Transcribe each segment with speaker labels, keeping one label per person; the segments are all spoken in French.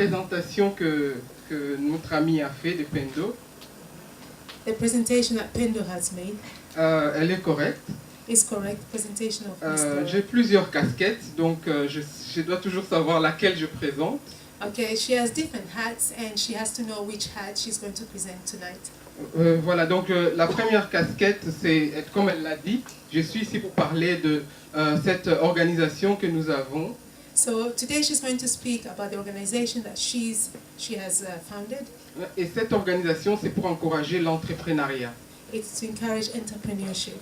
Speaker 1: présentation que notre ami a fait de Pendo,
Speaker 2: The presentation that Pendo has made
Speaker 1: elle est correcte.
Speaker 2: is correct. Presentation of Mr.
Speaker 1: J'ai plusieurs casquettes, donc je dois toujours savoir laquelle je présente.
Speaker 2: Okay, she has different hats and she has to know which hat she's going to present tonight.
Speaker 1: Voilà, donc la première casquette, c'est, comme elle l'a dit, je suis ici pour parler de cette organisation que nous avons.
Speaker 2: So today she's going to speak about the organization that she has founded.
Speaker 1: Et cette organisation, c'est pour encourager l'entrepreneuriat.
Speaker 2: It's to encourage entrepreneurship.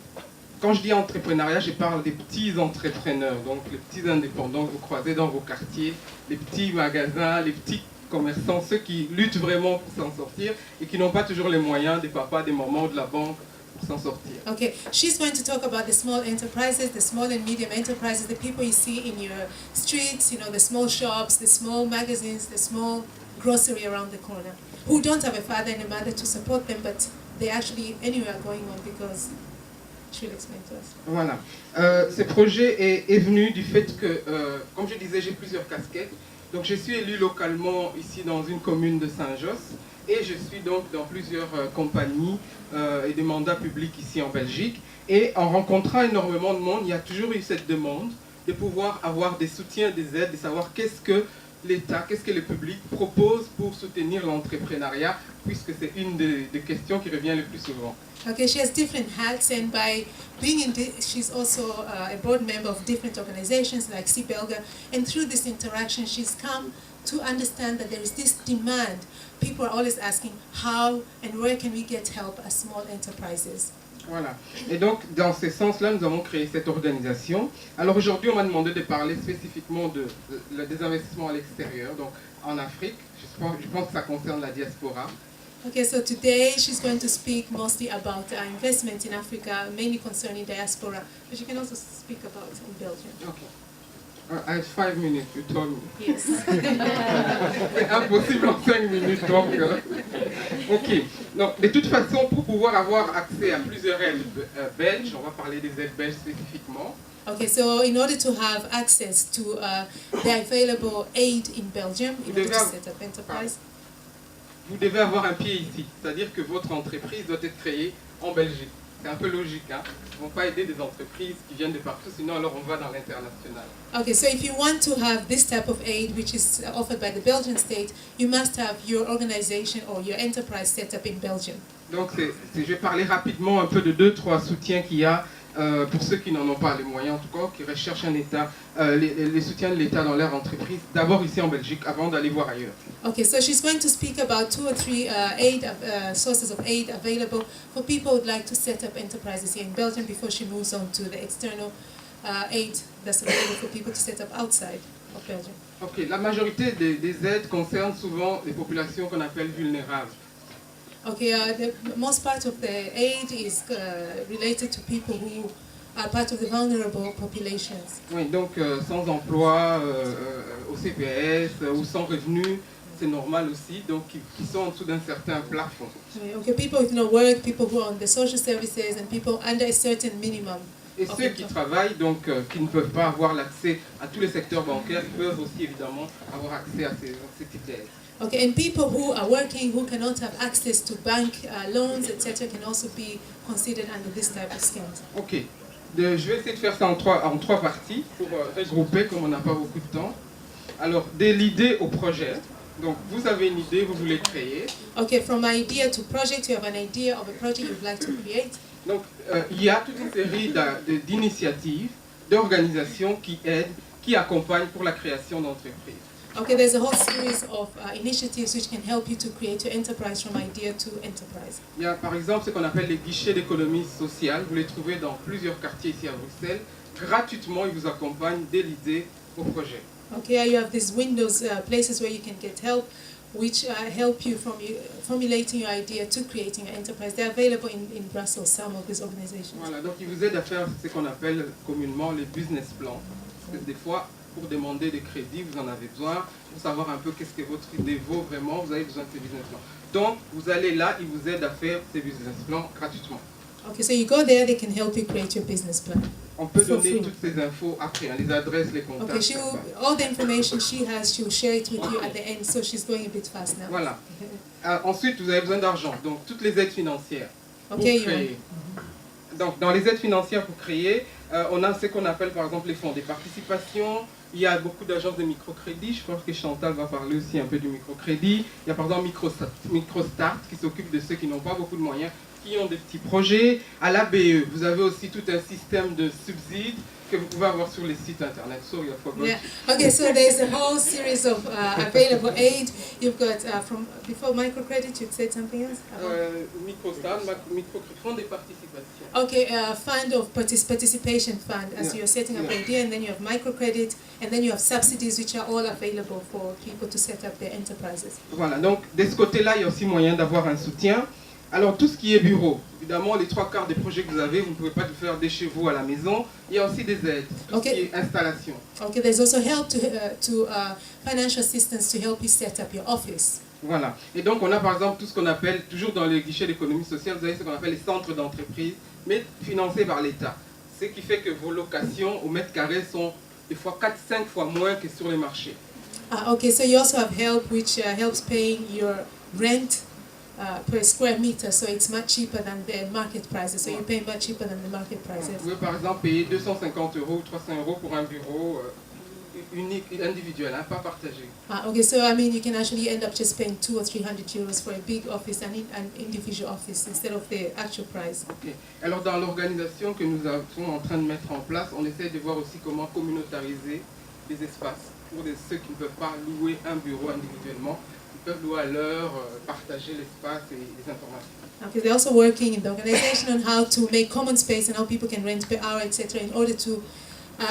Speaker 1: Quand je dis entrepreneuriat, je parle des petits entrepreneurs, donc les petits indépendants que vous croisez dans vos quartiers, les petits magasins, les petits commerçants, ceux qui luttent vraiment pour s'en sortir et qui n'ont pas toujours les moyens des papas, des mamans ou de la banque pour s'en sortir.
Speaker 2: Okay, she's going to talk about the small enterprises, the small and medium enterprises, the people you see in your streets, you know, the small shops, the small magazines, the small grocery around the corner, who don't have a father and a mother to support them, but they actually anywhere going on because she'll explain to us.
Speaker 1: Voilà. Ce projet est venu du fait que, comme je disais, j'ai plusieurs casquettes. Donc je suis élu localement ici dans une commune de Saint-Josse et je suis donc dans plusieurs compagnies et des mandats publics ici en Belgique. Et en rencontrant énormément de monde, il y a toujours eu cette demande de pouvoir avoir des soutiens, des aides, de savoir qu'est-ce que l'État, qu'est-ce que le public propose pour soutenir l'entrepreneuriat, puisque c'est une des questions qui revient le plus souvent.
Speaker 2: Okay, she has different hats, and by being she's also a board member of different organizations like CBelga, and through this interaction, she's come to understand that there is this demand. People are always asking how and where can we get help as small enterprises.
Speaker 1: Voilà. Et donc, dans ce sens-là, nous avons créé cette organisation. Alors aujourd'hui, on m'a demandé de parler spécifiquement des investissements à l'extérieur, donc en Afrique. Je pense que ça concerne la diaspora.
Speaker 2: Okay, so today she's going to speak mostly about investment in Africa, mainly concerning diaspora, but she can also speak about in Belgium.
Speaker 1: Okay. I have 5 minutes, you told me.
Speaker 2: Yes.
Speaker 1: C'est impossible en 5 minutes, donc... Ok. Donc, de toute façon, pour pouvoir avoir accès à plusieurs aides belges, on va parler des aides belges spécifiquement.
Speaker 2: Okay, so in order to have access to the available aid in Belgium, in order to set up enterprise,
Speaker 1: vous devez avoir un pied ici, c'est-à-dire que votre entreprise doit être créée en Belgique. C'est un peu logique, hein? Ils ne vont pas aider des entreprises qui viennent de partout, sinon alors on va dans l'international.
Speaker 2: Okay, so if you want to have this type of aid, which is offered by the Belgian state, you must have your organization or your enterprise set up in Belgium.
Speaker 1: Donc je vais parler rapidement un peu de 2-3 soutiens qu'il y a pour ceux qui n'en ont pas les moyens, en tout cas, qui recherchent un État, les soutiens de l'État dans leur entreprise, d'abord ici en Belgique, avant d'aller voir ailleurs.
Speaker 2: Okay, so she's going to speak about 2 or 3 sources of aid available for people who would like to set up enterprises here in Belgium before she moves on to the external aid that's available for people to set up outside of Belgium.
Speaker 1: Ok, la majorité des aides concernent souvent les populations qu'on appelle vulnérables.
Speaker 2: Okay, the most part of the aid is related to people who are part of the vulnerable populations.
Speaker 1: Oui, donc sans emploi, au CPS ou sans revenus, c'est normal aussi, donc qui sont en dessous d'un certain plafond.
Speaker 2: Okay, people with no work, people who are on the social services, and people under a certain minimum.
Speaker 1: Et ceux qui travaillent, donc qui ne peuvent pas avoir l'accès à tous les secteurs bancaires, peuvent aussi évidemment avoir accès à ces types d'aides.
Speaker 2: Okay, and people who are working, who cannot have access to bank loans, etc., can also be considered under this type of schemes.
Speaker 1: Ok, je vais essayer de faire ça en trois parties pour regrouper comme on n'a pas beaucoup de temps. Alors, de l'idée au projet. Donc, vous avez une idée, vous voulez créer.
Speaker 2: Okay, from idea to project, you have an idea of a project you'd like to create.
Speaker 1: Donc, il y a toute une série d'initiatives, d'organisations qui aident, qui accompagnent pour la création d'entreprises.
Speaker 2: Okay, there's a whole series of initiatives which can help you to create your enterprise from idea to enterprise.
Speaker 1: Il y a par exemple ce qu'on appelle les guichets d'économie sociale. Vous les trouvez dans plusieurs quartiers ici à Bruxelles. Gratuitement, ils vous accompagnent dès l'idée au projet.
Speaker 2: Okay, you have these windows, places where you can get help, which help you from formulating your idea to creating an enterprise. They're available in Brussels, some of these organizations.
Speaker 1: Voilà, donc ils vous aident à faire ce qu'on appelle communément les business plans. Parce que des fois, pour demander des crédits, vous en avez besoin, pour savoir un peu qu'est-ce que votre idée vaut vraiment, vous avez besoin de ces business plans. Donc, vous allez là, ils vous aident à faire ces business plans gratuitement.
Speaker 2: Okay, so you go there, they can help you create your business plan.
Speaker 1: On peut
Speaker 2: For
Speaker 1: donner
Speaker 2: free.
Speaker 1: toutes ces infos après, hein, les adresses, les contacts.
Speaker 2: Okay, all the information she has, she will share it with you at the end, so she's going a bit fast now.
Speaker 1: Voilà. Ensuite, vous avez besoin d'argent, donc toutes les aides financières pour
Speaker 2: Okay,
Speaker 1: créer. Donc, dans les aides financières pour créer, on a ce qu'on appelle par exemple les fonds des participations. Il y a beaucoup d'agences de microcrédit. Je pense que Chantal va parler aussi un peu du microcrédit. Il y a par exemple MicroStart qui s'occupe de ceux qui n'ont pas beaucoup de moyens, qui ont des petits projets. À l'ABE, vous avez aussi tout un système de subsides que vous pouvez avoir sur les sites internet. Sorry, I forgot.
Speaker 2: Yeah. Okay, so there's a whole series of available aid. You've got before microcredit, you'd said something else?
Speaker 1: MicroStart, fonds des participations.
Speaker 2: Okay, fund of participation fund, as
Speaker 1: Yeah.
Speaker 2: you're setting up
Speaker 1: Yeah.
Speaker 2: idea, and then you have microcredit, and then you have subsidies which are all available for people to set up their enterprises.
Speaker 1: Voilà, donc de ce côté-là, il y a aussi moyen d'avoir un soutien. Alors tout ce qui est bureau, évidemment les 3/4 des projets que vous avez, vous ne pouvez pas le faire de chez vous à la maison. Il y a aussi des aides, tout
Speaker 2: Ok.
Speaker 1: ce qui est installation.
Speaker 2: Okay, there's also help to financial assistance to help you set up your office.
Speaker 1: Voilà, et donc on a par exemple tout ce qu'on appelle, toujours dans les guichets d'économie sociale, vous avez ce qu'on appelle les centres d'entreprise, mais financés par l'État. Ce qui fait que vos locations au mètre carré sont des fois 4-5 fois moins que sur les marchés.
Speaker 2: Okay, so you also have help which helps paying your rent per square meter, so it's much cheaper than the market prices. So you pay much cheaper than the market
Speaker 1: Vous
Speaker 2: prices.
Speaker 1: pouvez par exemple payer 250 € ou 300 € pour un bureau unique, individuel, hein, pas partagé.
Speaker 2: Okay, so I mean, you can actually end up just paying 200 or 300 euros for a big office and an individual office instead of the actual price.
Speaker 1: Ok. Alors dans l'organisation que nous sommes en train de mettre en place, on essaie de voir aussi comment communautariser les espaces pour ceux qui ne peuvent pas louer un bureau individuellement. Ils peuvent louer à l'heure, partager l'espace et les informations.
Speaker 2: Okay, they're also working in the organization on how to make common space and how people can rent per hour, etc., in order to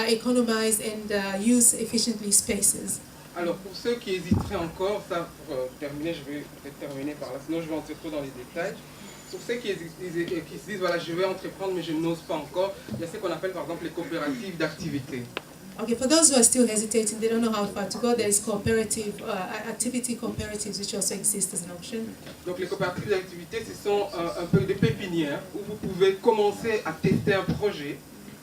Speaker 2: economize and use efficiently spaces.
Speaker 1: Alors pour ceux qui hésiteraient encore, ça pour terminer, je vais terminer par là, sinon je vais entrer trop dans les détails. Pour ceux qui se disent, voilà, je vais entreprendre mais je n'ose pas encore, il y a ce qu'on appelle par exemple les coopératives d'activité.
Speaker 2: Okay, for those who are still hesitating, they don't know how far to go, there is cooperative, activity cooperatives which also exist as an option.
Speaker 1: Donc les coopératives d'activité, ce sont un peu des pépinières où vous pouvez commencer à tester un projet.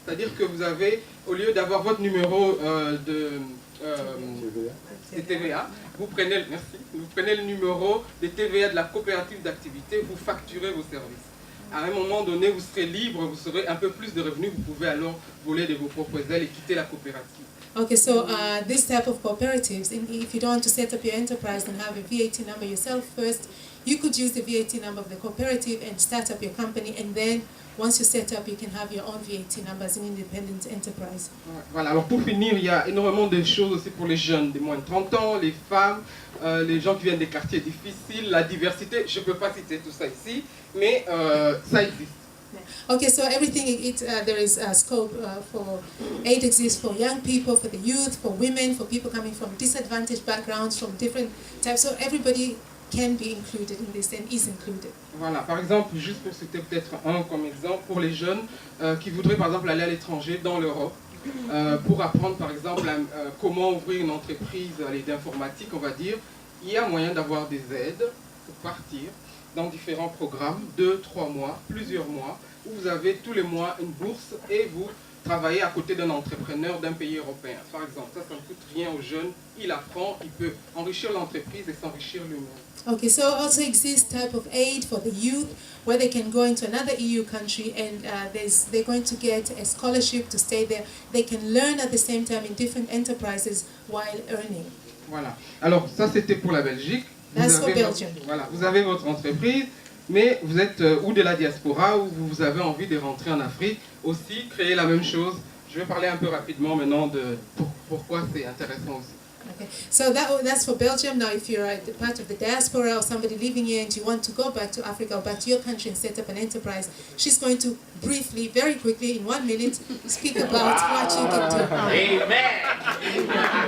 Speaker 1: C'est-à-dire que vous avez, au lieu d'avoir votre numéro de TVA, vous prenez le numéro de TVA de la coopérative d'activité, vous facturez vos services. À un moment donné, vous serez libre, vous aurez un peu plus de revenus, vous pouvez alors voler de vos propres ailes et quitter la coopérative.
Speaker 2: Okay, so this type of cooperatives, if you don't want to set up your enterprise and have a VAT number yourself first, you could use the VAT number of the cooperative and start up your company, and then once you set up, you can have your own VAT number as an independent enterprise.
Speaker 1: Voilà, alors pour finir, il y a énormément de choses aussi pour les jeunes, des moins de 30 ans, les femmes, les gens qui viennent des quartiers difficiles, la diversité, je ne peux pas citer tout ça ici, mais ça existe.
Speaker 2: Okay, so everything, there is a scope for aid exists for young people, for the youth, for women, for people coming from disadvantaged backgrounds, from different types, so everybody can be included in this and is included.
Speaker 1: Voilà, par exemple, juste pour citer peut-être un comme exemple, pour les jeunes qui voudraient par exemple aller à l'étranger, dans l'Europe, pour apprendre par exemple comment ouvrir une entreprise d'informatique, on va dire, il y a moyen d'avoir des aides pour partir dans différents programmes, 2, 3 mois, plusieurs mois, où vous avez tous les mois une bourse et vous travaillez à côté d'un entrepreneur d'un pays européen. Par exemple, ça ne coûte rien aux jeunes, il apprend, il peut enrichir l'entreprise et s'enrichir lui-même.
Speaker 2: Okay, so also exists type of aid for the youth where they can go into another EU country and they're going to get a scholarship to stay there. They can learn at the same time in different enterprises while earning.
Speaker 1: Voilà. Alors ça c'était pour la Belgique.
Speaker 2: That's for Belgium.
Speaker 1: Voilà, vous avez votre entreprise, mais vous êtes ou de la diaspora ou vous avez envie de rentrer en Afrique, aussi créer la même chose. Je vais parler un peu rapidement maintenant de pourquoi c'est intéressant aussi.
Speaker 2: Okay, so that's for Belgium. Now, if you're part of the diaspora or somebody living here and you want to go back to Africa or back to your country and set up an enterprise, she's going to briefly, very quickly, in 1 minute, speak about what you can do.
Speaker 3: Amen.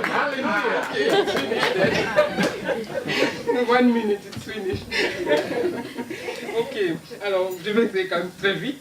Speaker 1: Hallelujah. 1 minute, it's finished. Ok, alors je vais essayer quand même très vite.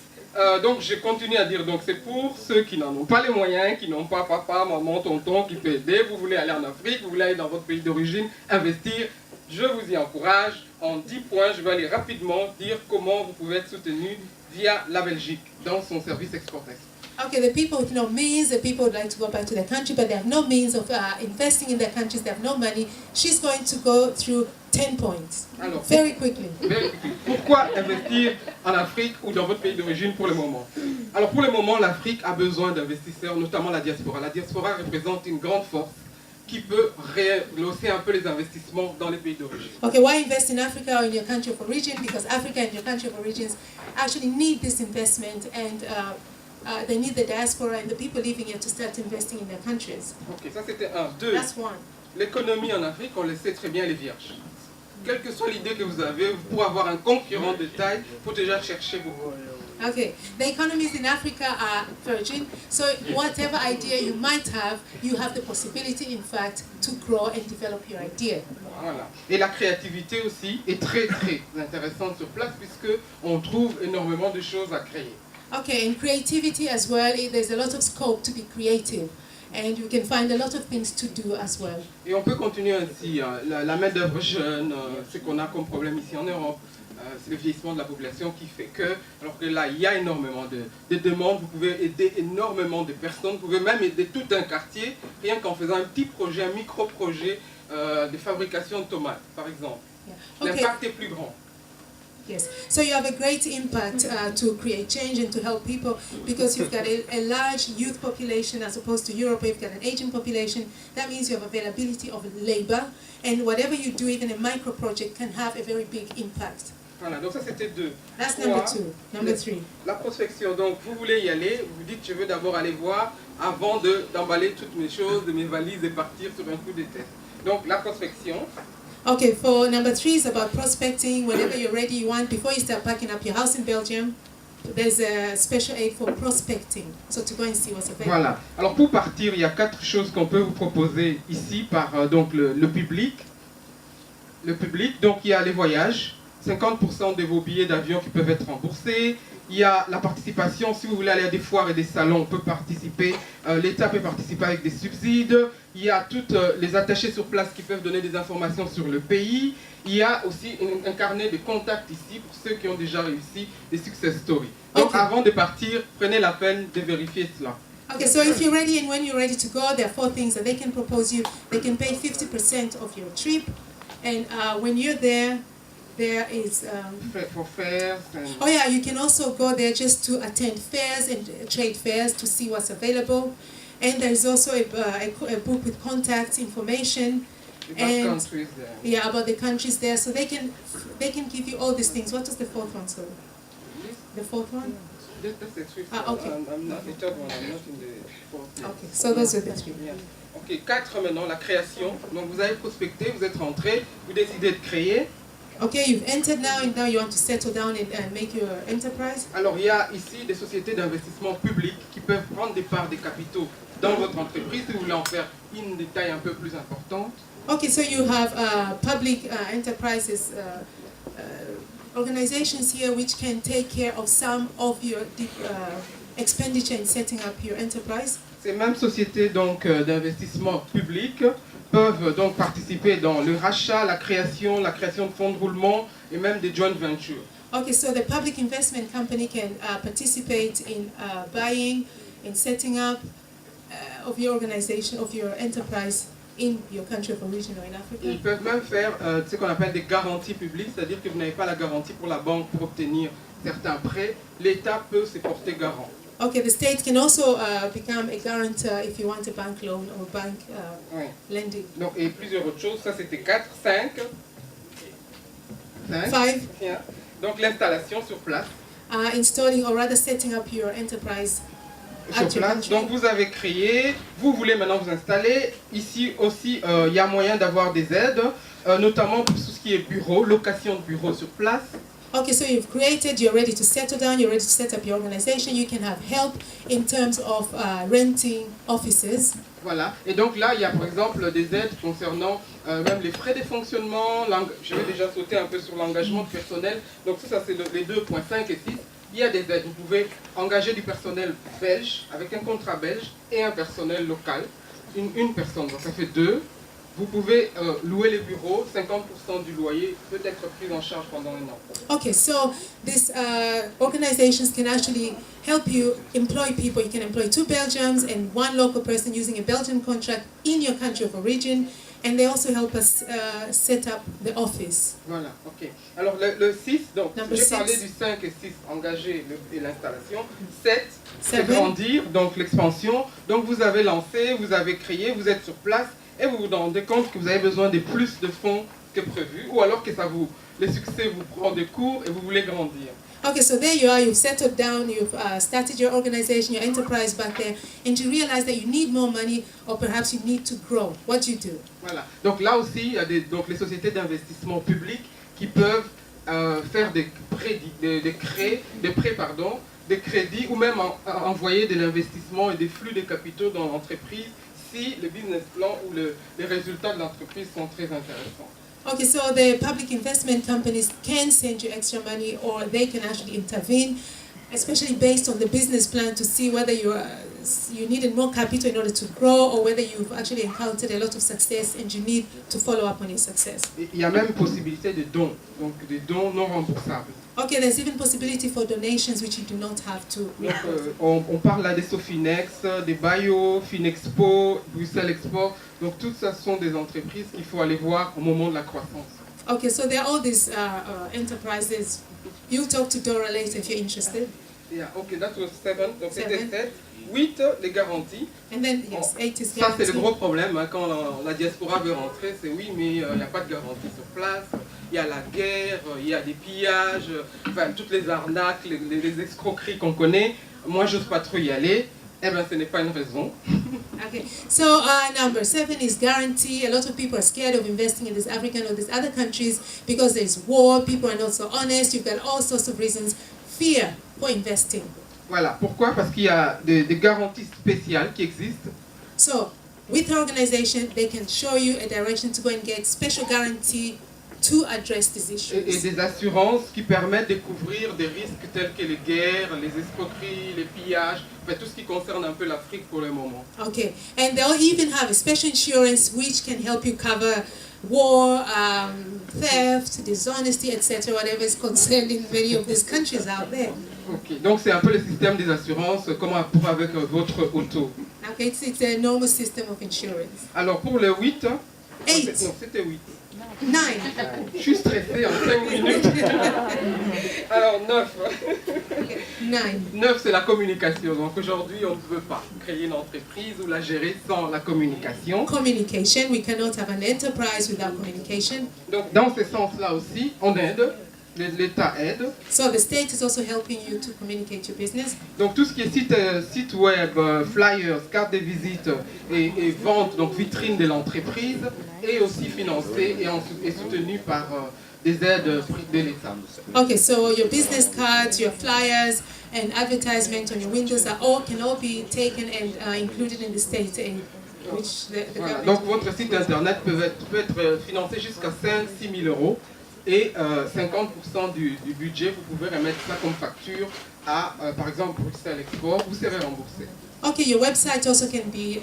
Speaker 1: Donc je continue à dire, donc c'est pour ceux qui n'en ont pas les moyens, qui n'ont pas papa, maman, tonton qui peut aider, vous voulez aller en Afrique, vous voulez aller dans votre pays d'origine, investir, je vous y encourage. En 10 points, je vais aller rapidement dire comment vous pouvez être soutenu via la Belgique dans son service exportation.
Speaker 2: Okay, the people with no means, the people would like to go back to their country, but they have no means of investing in their countries, they have no money. She's going to go through 10 points,
Speaker 1: Alors,
Speaker 2: very quickly.
Speaker 1: pourquoi investir en Afrique ou dans votre pays d'origine pour le moment? Alors pour le moment, l'Afrique a besoin d'investisseurs, notamment la diaspora. La diaspora représente une grande force qui peut rehausser un peu les investissements dans les pays d'origine.
Speaker 2: Okay, why invest in Africa or in your country of origin? Because Africa and your country of origins actually need this investment, and they need the diaspora and the people living here to start investing in their countries.
Speaker 1: Ok, ça c'était un. Deux,
Speaker 2: That's one.
Speaker 1: l'économie en Afrique, on le sait très bien, elle est vierge. Quelle que soit l'idée que vous avez, pour avoir un concurrent de taille, il faut déjà chercher beaucoup.
Speaker 2: Okay, the economies in Africa are virgin, so whatever idea you might have, you have the possibility, in fact, to grow and develop your idea.
Speaker 1: Voilà. Et la créativité aussi est très très intéressante sur place puisque on trouve énormément de choses à créer.
Speaker 2: Okay, and creativity as well, there's a lot of scope to be creative, and you can find a lot of things to do as well.
Speaker 1: Et on peut continuer ainsi. La main-d'œuvre jeune, ce qu'on a comme problème ici en Europe, c'est le vieillissement de la population qui fait que, alors que là, il y a énormément de demandes, vous pouvez aider énormément de personnes, vous pouvez même aider tout un quartier, rien qu'en faisant un petit projet, un micro-projet de fabrication de tomates, par exemple.
Speaker 2: Yeah. Okay.
Speaker 1: L'impact est plus grand.
Speaker 2: Yes, so you have a great impact to create change and to help people, because you've got a large youth population as opposed to Europe, where you've got an aging population. That means you have availability of labor, and whatever you do, even a micro project, can have a very big impact.
Speaker 1: Voilà, donc ça c'était deux.
Speaker 2: That's
Speaker 1: Trois,
Speaker 2: number two. Number three.
Speaker 1: La prospection, donc vous voulez y aller, vous dites je veux d'abord aller voir avant d'emballer toutes mes choses, de mes valises et partir sur un coup de tête. Donc la prospection.
Speaker 2: Okay, for number three is about prospecting. Whenever you're ready, you want, before you start packing up your house in Belgium, there's a special aid for prospecting. So to go and see what's available.
Speaker 1: Voilà. Alors pour partir, il y a 4 choses qu'on peut vous proposer ici par donc le public. Le public, donc il y a les voyages, 50% de vos billets d'avion qui peuvent être remboursés. Il y a la participation, si vous voulez aller à des foires et des salons, on peut participer. L'État peut participer avec des subsides. Il y a toutes les attachés sur place qui peuvent donner des informations sur le pays. Il y a aussi un carnet de contacts ici pour ceux qui ont déjà réussi des success stories. Donc avant de partir, prenez la peine de vérifier cela.
Speaker 2: Okay, so if you're ready and when you're ready to go, there are 4 things that they can propose you. They can pay 50% of your trip, and when you're there is
Speaker 1: For fairs and...
Speaker 2: oh yeah, you can also go there just to attend fairs and trade fairs to see what's available. And there's also a book with contact information and
Speaker 1: countries there.
Speaker 2: yeah, about the countries there, so they can give you all these things. What was the fourth one? Sorry, the fourth one.
Speaker 1: That's the fifth
Speaker 2: Ah, okay.
Speaker 1: one. I'm not the third one. I'm not in the fourth.
Speaker 2: Okay, so those are the 3.
Speaker 1: Yeah. Ok, 4 maintenant, la création. Donc vous avez prospecté, vous êtes rentré, vous décidez de créer.
Speaker 2: Okay, you've entered now, and now you want to settle down and make your enterprise.
Speaker 1: Alors il y a ici des sociétés d'investissement public qui peuvent prendre des parts des capitaux dans votre entreprise si vous voulez en faire une de taille un peu plus importante.
Speaker 2: Okay, so you have public enterprises, organizations here which can take care of some of your expenditure in setting up your enterprise.
Speaker 1: Ces mêmes sociétés donc d'investissement public peuvent donc participer dans le rachat, la création de fonds de roulement et même des joint ventures.
Speaker 2: Okay, so the public investment company can participate in buying, in setting up of your organization, of your enterprise in your country of origin or in Africa.
Speaker 1: Ils peuvent même faire ce qu'on appelle des garanties publiques, c'est-à-dire que vous n'avez pas la garantie pour la banque pour obtenir certains prêts, l'État peut se porter garant.
Speaker 2: Okay, the state can also become a guarantor if you want a bank loan or bank
Speaker 1: Oui.
Speaker 2: lending.
Speaker 1: Donc, et plusieurs autres choses, ça c'était 4, 5.
Speaker 2: 5.
Speaker 1: Bien. Donc l'installation sur place.
Speaker 2: Installing or rather setting up your enterprise
Speaker 1: Sur
Speaker 2: at your
Speaker 1: place.
Speaker 2: country.
Speaker 1: Donc vous avez créé, vous voulez maintenant vous installer. Ici aussi, il y a moyen d'avoir des aides, notamment pour tout ce qui est bureau, location de bureau sur place.
Speaker 2: Okay, so you've created, you're ready to settle down, you're ready to set up your organization, you can have help in terms of renting offices.
Speaker 1: Voilà. Et donc là, il y a par exemple des aides concernant même les frais de fonctionnement. Je vais déjà sauter un peu sur l'engagement de personnel. Donc ça c'est les 2.5 et 6. Il y a des aides. Vous pouvez engager du personnel belge avec un contrat belge et un personnel local. Une personne, donc ça fait 2. vous pouvez louer les bureaux, 50% du loyer peut être pris en charge pendant un an.
Speaker 2: Okay, so these organizations can actually help you employ people. You can employ 2 Belgians and 1 local person using a Belgian contract in your country of origin, and they also help us set up the office.
Speaker 1: Voilà, ok. Alors le 6, donc
Speaker 2: Number
Speaker 1: j'ai
Speaker 2: 6.
Speaker 1: parlé du 5 et 6, engager et l'installation. 7, c'est
Speaker 2: Seven.
Speaker 1: grandir, donc l'expansion. Donc vous avez lancé, vous avez créé, vous êtes sur place et vous vous rendez compte que vous avez besoin de plus de fonds que prévu, ou alors que le succès vous prend de court et vous voulez grandir.
Speaker 2: Okay, so there you are, you've settled down, you've started your organization, your enterprise back there, and you realize that you need more money or perhaps you need to grow. What do you do?
Speaker 1: Voilà. Donc là aussi, il y a donc les sociétés d'investissement public qui peuvent faire des crédits ou même envoyer de l'investissement et des flux de capitaux dans l'entreprise si le business plan ou les résultats de l'entreprise sont très intéressants.
Speaker 2: Okay, so the public investment companies can send you extra money or they can actually intervene, especially based on the business plan to see whether you needed more capital in order to grow or whether you've actually encountered a lot of success and you need to follow up on your success.
Speaker 1: Et il y a même possibilité de dons, donc des dons non remboursables.
Speaker 2: Okay, there's even possibility for donations which you do not have to
Speaker 1: Donc,
Speaker 2: report.
Speaker 1: on parle là des Sofinex, des Bayo, Finexpo, Bruxelles Export. Donc toutes ça sont des entreprises qu'il faut aller voir au moment de la croissance.
Speaker 2: Okay, so there are all these enterprises. You'll talk to Dora later if you're interested.
Speaker 1: Yeah, okay, that was 7. Donc c'était
Speaker 2: 7.
Speaker 1: 7. 8, les garanties.
Speaker 2: And then, yes, 8 is
Speaker 1: Ça, c'est le
Speaker 2: guaranteed.
Speaker 1: gros problème hein, quand la diaspora veut rentrer. C'est oui, mais il n'y a pas de garantie sur place. Il y a la guerre, il y a des pillages, enfin toutes les arnaques, les escroqueries qu'on connaît. Moi, j'ose pas trop y aller. Eh bien, ce n'est pas une raison.
Speaker 2: Okay, so number 7 is guarantee. A lot of people are scared of investing in these African or these other countries because there's war, people are not so honest, you've got all sorts of reasons. Fear for investing.
Speaker 1: Voilà. Pourquoi? Parce qu'il y a des garanties spéciales qui existent.
Speaker 2: So, with our organization, they can show you a direction to go and get special guarantee to address these
Speaker 1: Et
Speaker 2: issues.
Speaker 1: des assurances qui permettent de couvrir des risques tels que les guerres, les escroqueries, les pillages, enfin tout ce qui concerne un peu l'Afrique pour le moment.
Speaker 2: Okay, and they'll even have a special insurance which can help you cover war, theft, dishonesty, etc., whatever is concerned in many of these countries out there.
Speaker 1: Ok, donc c'est un peu le système des assurances comme pour avec votre auto.
Speaker 2: Okay, it's a normal system of insurance.
Speaker 1: Alors pour le 8,
Speaker 2: Eight.
Speaker 1: non c'était 8.
Speaker 2: 9.
Speaker 1: Je suis stressé en 5 minutes. Alors 9.
Speaker 2: 9.
Speaker 1: 9 c'est la communication. Donc aujourd'hui on ne peut pas créer une entreprise ou la gérer sans la communication.
Speaker 2: Communication. We cannot have an enterprise without communication.
Speaker 1: Donc dans ce sens-là aussi, on aide. L'État aide.
Speaker 2: So the state is also helping you to communicate your business.
Speaker 1: Donc tout ce qui est site web, flyers, cartes de visite et vente, donc vitrine de l'entreprise, est aussi financé et soutenu par des aides de l'État.
Speaker 2: Okay, so your business cards, your flyers, and advertisement on your windows can all be taken and included in the state aid, which the
Speaker 1: Voilà.
Speaker 2: government.
Speaker 1: Donc votre site internet peut être financé jusqu'à 5-6 000 euros et 50% du budget, vous pouvez remettre ça comme facture à, par exemple, Bruxelles Export, vous serez remboursé.
Speaker 2: Okay, your website also can be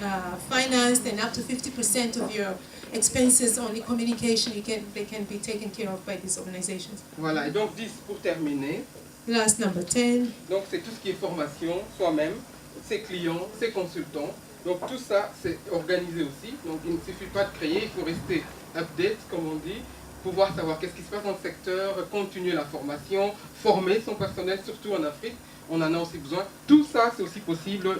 Speaker 2: financed, and up to 50% of your expenses on the communication they can be taken care of by these organizations.
Speaker 1: Voilà, et donc 10 pour terminer.
Speaker 2: Last, number 10.
Speaker 1: Donc c'est tout ce qui est formation, soi-même, ses clients, ses consultants. Donc tout ça, c'est organisé aussi. Donc il ne suffit pas de créer, il faut rester update, comme on dit, pouvoir savoir qu'est-ce qui se passe dans le secteur, continuer la formation, former son personnel, surtout en Afrique. On en a aussi besoin. Tout ça, c'est aussi possible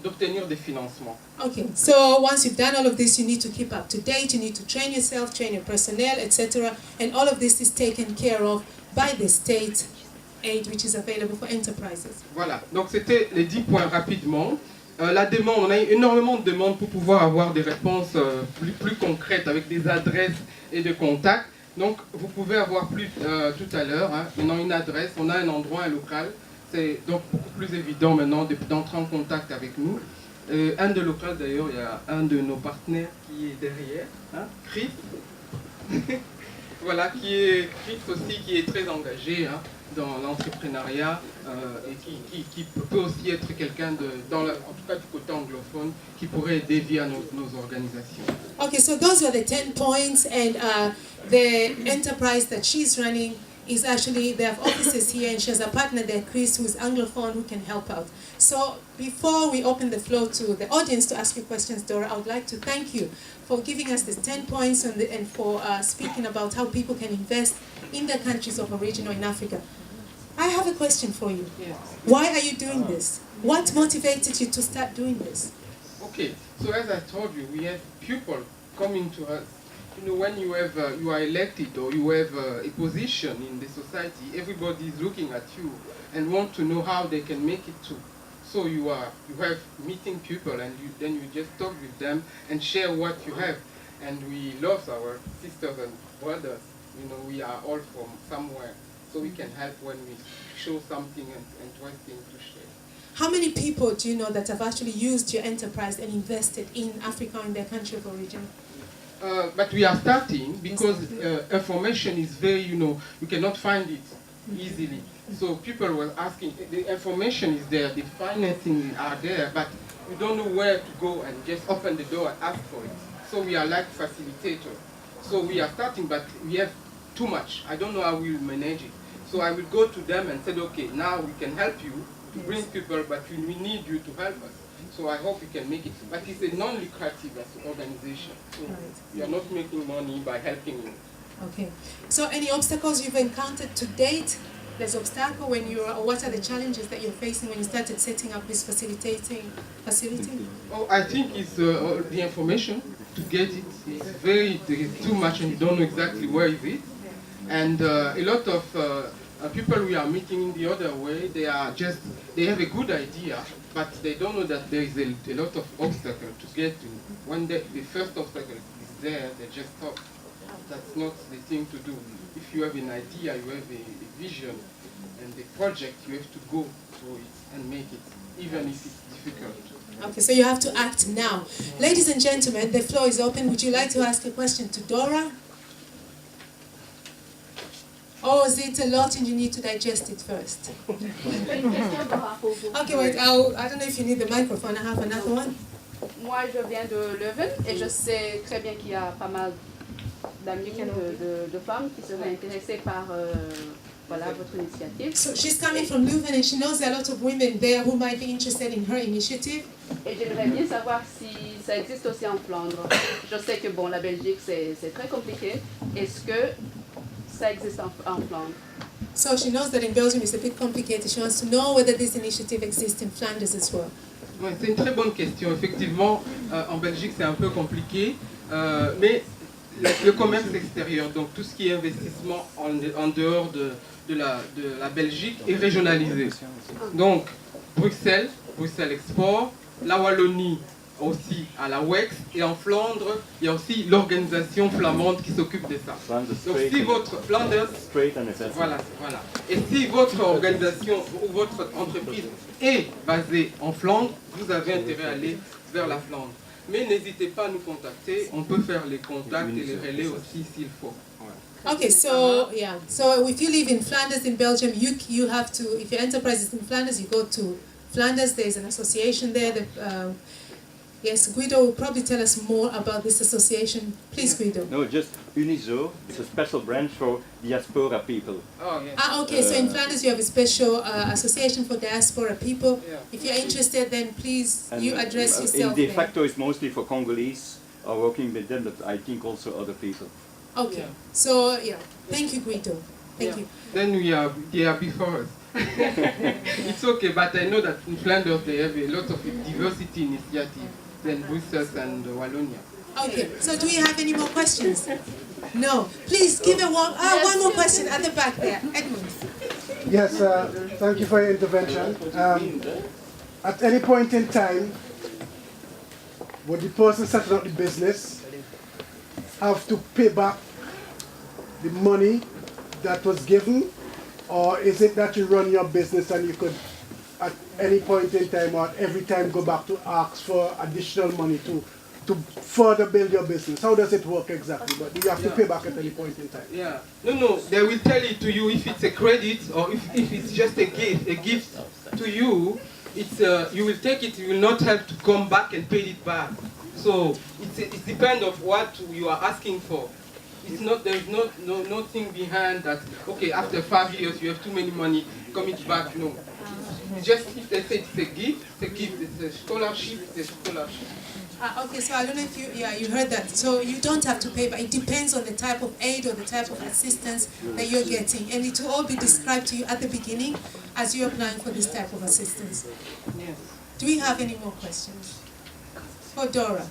Speaker 1: d'obtenir des financements.
Speaker 2: Okay, so once you've done all of this, you need to keep up to date, you need to train yourself, train your personnel, etc. And all of this is taken care of by the state aid, which is available for enterprises.
Speaker 1: Voilà, donc c'était les 10 points rapidement. La demande, on a eu énormément de demandes pour pouvoir avoir des réponses plus concrètes avec des adresses et des contacts. Donc vous pouvez avoir plus tout à l'heure, hein, maintenant une adresse, on a un endroit, un local. C'est donc beaucoup plus évident maintenant d'entrer en contact avec nous. Un de local d'ailleurs, il y a un de nos partenaires qui est derrière, hein, Chris. voilà, qui est Chris aussi, qui est très engagé hein, dans l'entrepreneuriat et qui peut aussi être quelqu'un, en tout cas du côté anglophone, qui pourrait aider via nos organisations.
Speaker 2: Okay, so those are the 10 points, and the enterprise that she's running is actually, they have offices here, and she has a partner there, Chris, who's Anglophone, who can help out. So before we open the floor to the audience to ask you questions, Dora, I would like to thank you for giving us these 10 points and for speaking about how people can invest in their countries of origin or in Africa. I have a question for you.
Speaker 1: Yes.
Speaker 2: Why are you doing this? What motivated you to start doing this?
Speaker 1: Okay, so as I told you, we have people coming to us. You know, when you are elected or you have a position in the society, everybody is looking at you and want to know how they can make it too. So you have meeting people, and then you just talk with them and share what you have. And we love our sisters and brothers. You know, we are all from somewhere, so we can help when we show something interesting to share.
Speaker 2: How many people do you know that have actually used your enterprise and invested in Africa in their country of origin?
Speaker 1: But we are starting because information is very, you cannot find it easily. So people were asking, the information is there, the financing are there, but we don't know where to go and just open the door and ask for it. So we are like facilitators. So we are starting, but we have too much. I don't know how we will manage it. So I will go to them and say, okay, now we can help you to bring people, but we need you to help us. So I hope we can make it. But it's a non-lucrative organization. So we are not making money by helping you.
Speaker 2: Okay. So any obstacles you've encountered to date? There's obstacle when or what are the challenges that you're facing when you started setting up this facility?
Speaker 1: Oh, I think it's the information to get it. There is too much and you don't know exactly where is it. And a lot of people we are meeting the other way, they have a good idea, but they don't know that there is a lot of obstacles to get to. When the first obstacle is there, they just stop. That's not the thing to do. If you have an idea, you have a vision, and the project, you have to go through it and make it, even if it's difficult.
Speaker 2: Okay, so you have to act now. Ladies and gentlemen, the floor is open. Would you like to ask a question to Dora? Or is it a lot and you need to digest it first? Okay, wait, I don't know if you need the microphone. I have another one.
Speaker 3: Moi, je viens de Leuven et je sais très bien qu'il y a pas mal d'amis de femmes qui seraient intéressées par voilà, votre initiative.
Speaker 2: So she's coming from Leuven and she knows there are a lot of women there who might be interested in her initiative.
Speaker 3: Et j'aimerais bien savoir si ça existe aussi en Flandre. Je sais que bon, la Belgique c'est très compliqué. Est-ce que ça existe en Flandre?
Speaker 2: So she knows that in Belgium it's a bit complicated. She wants to know whether this initiative exists in Flanders as well.
Speaker 1: Ouais, c'est une très bonne question. Effectivement, en Belgique c'est un peu compliqué, mais le commerce extérieur, donc tout ce qui est investissement en dehors de la Belgique est régionalisé. Donc Bruxelles Export, la Wallonie aussi à la WEX, et en Flandre, il y a aussi l'organisation flamande qui s'occupe de ça. Donc si votre Flanders, voilà. Et si votre organisation ou votre entreprise est basée en Flandre, vous avez intérêt à aller vers la Flandre. Mais n'hésitez pas à nous contacter, on peut faire les contacts et les relais aussi s'il faut.
Speaker 2: Okay, so yeah, so if you live in Flanders in Belgium, you have to, if your enterprise is in Flanders, you go to Flanders. There's an association there that, yes, Guido will probably tell us more about this association. Please, Guido.
Speaker 4: No, just UNIZO. It's a special branch for diaspora people.
Speaker 1: Oh, yeah.
Speaker 2: Okay, so in Flanders you have a special association for diaspora people. Yeah. If you're interested, then please, you address yourself
Speaker 4: in de facto is mostly for Congolese, are working with them, but I think also other people.
Speaker 2: Okay, yeah. So yeah, thank you, Guido. Thank you.
Speaker 1: Then they are before us. It's okay, but I know that in Flanders they have a lot of diversity initiatives than Brussels and Wallonia.
Speaker 2: Okay, so do we have any more questions? No. Please give one more question at the back there. Edmund.
Speaker 5: Yes, thank you for your intervention. At any point in time, would the person setting up the business have to pay back the money that was given? Or is it that you run your business and you could at any point in time or every time go back to ask for additional money to to further build your business? How does it work exactly? But do you have to
Speaker 1: Yeah.
Speaker 5: pay back at any point in time?
Speaker 1: Yeah. No. They will tell it to you if it's a credit or if it's just a gift. A gift to you, it's you will take it. You will not have to come back and pay it back. So it depends of what you are asking for. It's not, there's nothing behind that. Okay, after 5 years you have too many money, coming back. No. It's just if they say it's a gift, it's a gift. It's a scholarship. It's a scholarship.
Speaker 2: Okay, so I don't know if you heard that. So you don't have to pay, but it depends on the type of aid or the type of assistance that you're getting. And it will all be described to you at the beginning as you're applying for this type of assistance.
Speaker 1: Yes.
Speaker 2: Do we have any more questions for Dora?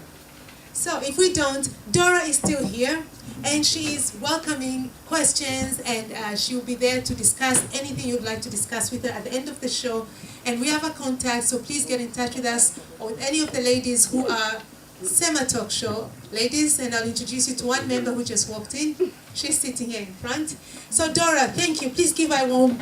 Speaker 2: So if we don't, Dora is still here and she is welcoming questions, and she'll be there to discuss anything you'd like to discuss with her at the end of the show. And we have a contact, so please get in touch with us or with any of the ladies who are SEMA Talk Show ladies, and I'll introduce you to one member who just walked in. She's sitting here in front. So Dora, thank you. Please give her a warm